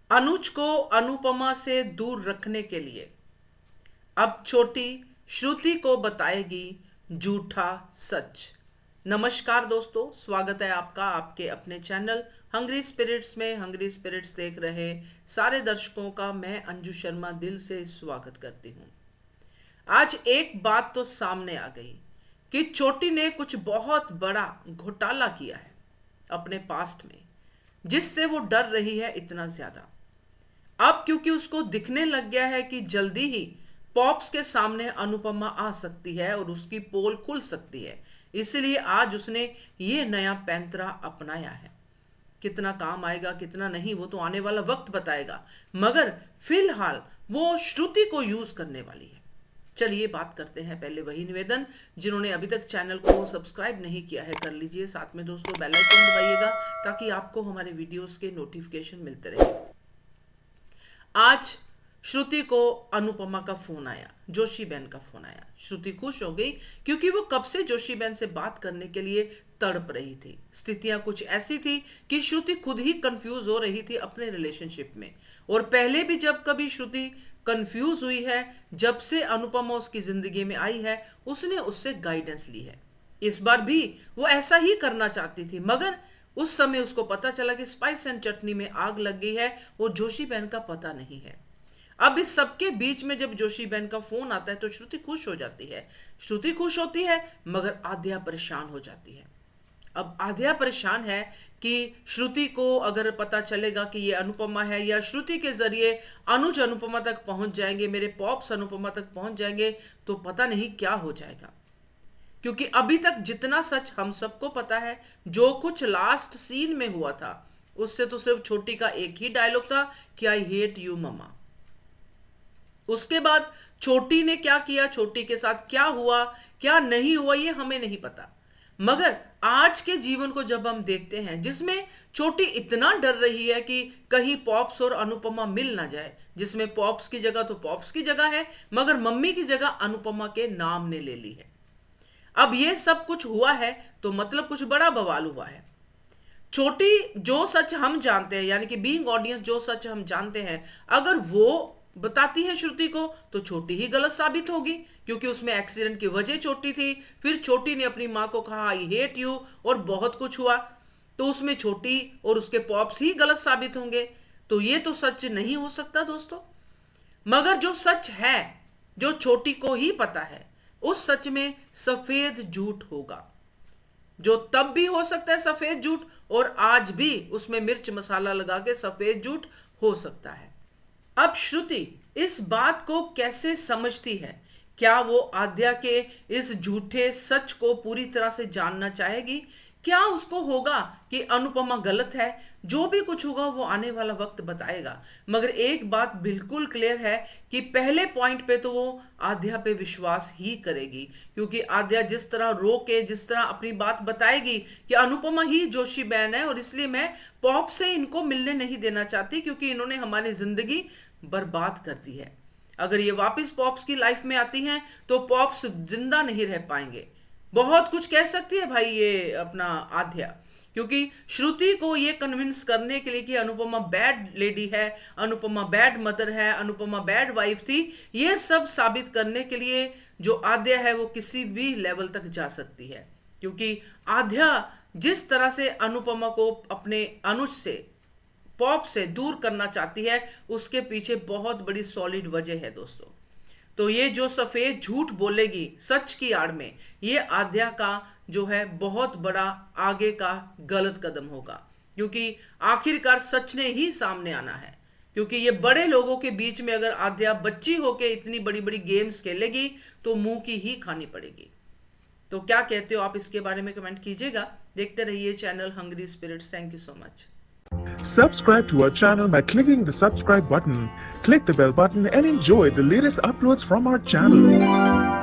अनुज को अनुपमा से दूर रखने के लिए अब छोटी श्रुति को बताएगी झूठा सच। नमस्कार दोस्तों, स्वागत है आपका आपके अपने चैनल हंग्री स्पिरिट्स में। हंग्री स्पिरिट्स देख रहे सारे दर्शकों का मैं अंजू शर्मा दिल से स्वागत करती हूँ। आज एक बात तो सामने आ गई कि छोटी ने कुछ बहुत बड़ा घोटाला किया है अपने पास्ट में, जिससे वो डर रही है इतना ज्यादा। अब क्योंकि उसको दिखने लग गया है कि जल्दी ही पॉप्स के सामने अनुपमा आ सकती है और उसकी पोल खुल सकती है, इसलिए आज उसने ये नया पैंतरा अपनाया है। कितना काम आएगा कितना नहीं वो तो आने वाला वक्त बताएगा, मगर फिलहाल वो श्रुति को यूज करने वाली है। चलिए बात करते हैं। पहले वही निवेदन, जिन्होंने अभी तक चैनल को सब्सक्राइब नहीं किया है कर लीजिए, साथ में दोस्तों बेल आइकन दबाइएगा ताकि आपको हमारे वीडियोस के नोटिफिकेशन मिलते रहे। आज श्रुति को अनुपमा का फोन आया, जोशी बहन का फोन आया। श्रुति खुश हो गई क्योंकि वो कब से जोशी बहन से बात करने के लिए तड़प रही थी। स्थितियां कुछ ऐसी थी कि श्रुति खुद ही कंफ्यूज हो रही थी अपने रिलेशनशिप में, और पहले भी जब कभी श्रुति कंफ्यूज हुई है, जब से अनुपमा उसकी जिंदगी में आई है, उसने उससे गाइडेंस ली है। इस बार भी वो ऐसा ही करना चाहती थी, मगर उस समय उसको पता चला कि स्पाइस एंड चटनी में आग लग गई है और जोशी बहन का पता नहीं है। अब इस सबके बीच में जब जोशी बहन का फोन आता है तो श्रुति खुश हो जाती है। श्रुति खुश होती है मगर आद्या परेशान हो जाती है। अब आद्या परेशान है कि श्रुति को अगर पता चलेगा कि ये अनुपमा है, या श्रुति के जरिए अनुज अनुपमा तक पहुंच जाएंगे, मेरे पॉप्स अनुपमा तक पहुंच जाएंगे, तो पता नहीं क्या हो जाएगा। क्योंकि अभी तक जितना सच हम सबको पता है, जो कुछ लास्ट सीन में हुआ था, उससे तो सिर्फ छोटी का एक ही डायलॉग था कि आई हेट यू ममा। उसके बाद छोटी ने क्या किया, छोटी के साथ क्या हुआ क्या नहीं हुआ, ये हमें नहीं पता। मगर आज के जीवन को जब हम देखते हैं, जिसमें छोटी इतना डर रही है कि कहीं पॉप्स और अनुपमा मिल ना जाए, जिसमें पॉप्स की जगह तो पॉप्स की जगह है, मगर मम्मी की जगह अनुपमा के नाम ने ले ली है। अब ये सब कुछ हुआ है तो मतलब कुछ बड़ा बवाल हुआ है। छोटी जो सच हम जानते हैं, यानी कि बीइंग ऑडियंस जो सच हम जानते हैं, अगर वो बताती है श्रुति को तो छोटी ही गलत साबित होगी, क्योंकि उसमें एक्सीडेंट की वजह छोटी थी। फिर छोटी ने अपनी मां को कहा आई हेट यू और बहुत कुछ हुआ, तो उसमें छोटी और उसके पॉप्स ही गलत साबित होंगे। तो ये तो सच नहीं हो सकता दोस्तों। मगर जो सच है, जो छोटी को ही पता है, उस सच में सफेद झूठ होगा, जो तब भी हो सकता है सफेद झूठ, और आज भी उसमें मिर्च मसाला लगा के सफेद झूठ हो सकता है। अब श्रुति इस बात को कैसे समझती है? क्या वो आद्या के इस झूठे सच को पूरी तरह से जानना चाहेगी? क्या उसको होगा कि अनुपमा गलत है? जो भी कुछ होगा वो आने वाला वक्त बताएगा। मगर एक बात बिल्कुल क्लियर है कि पहले पॉइंट पे तो वो आद्या पे विश्वास ही करेगी, क्योंकि आद्या जिस तरह रो के जिस तरह अपनी बात बताएगी कि अनुपमा ही जोशी बहन है और इसलिए मैं पॉप से इनको मिलने नहीं देना चाहती, क्योंकि इन्होंने हमारी जिंदगी बर्बाद कर दी है। अगर ये वापस पॉप्स की लाइफ में आती हैं तो पॉप्स जिंदा नहीं रह पाएंगे। बहुत कुछ कह सकती है भाई ये अपना आद्या, क्योंकि श्रुति को ये कन्विंस करने के लिए कि अनुपमा बैड लेडी है, अनुपमा बैड मदर है, अनुपमा बैड वाइफ थी, ये सब साबित करने के लिए जो आद्या है वो किसी भी लेवल तक जा सकती है। क्योंकि आद्या जिस तरह से अनुपमा को अपने अनुज से, पॉप से दूर करना चाहती है, उसके पीछे बहुत बड़ी सॉलिड वजह है दोस्तों। तो ये जो सफेद झूठ बोलेगी सच की आड़ में, ये आद्या का जो है बहुत बड़ा आगे का गलत कदम होगा, क्योंकि आखिरकार सच ने ही सामने आना है। क्योंकि ये बड़े लोगों के बीच में अगर आद्या बच्ची होके इतनी बड़ी बड़ी गेम्स खेलेगी तो मुंह की ही खानी पड़ेगी। तो क्या कहते हो आप इसके बारे में कमेंट कीजिएगा। देखते रहिए channel Hungry Spirits. Thank you so much. Subscribe to our channel by clicking the subscribe button. Click the bell button and enjoy the latest uploads from our channel.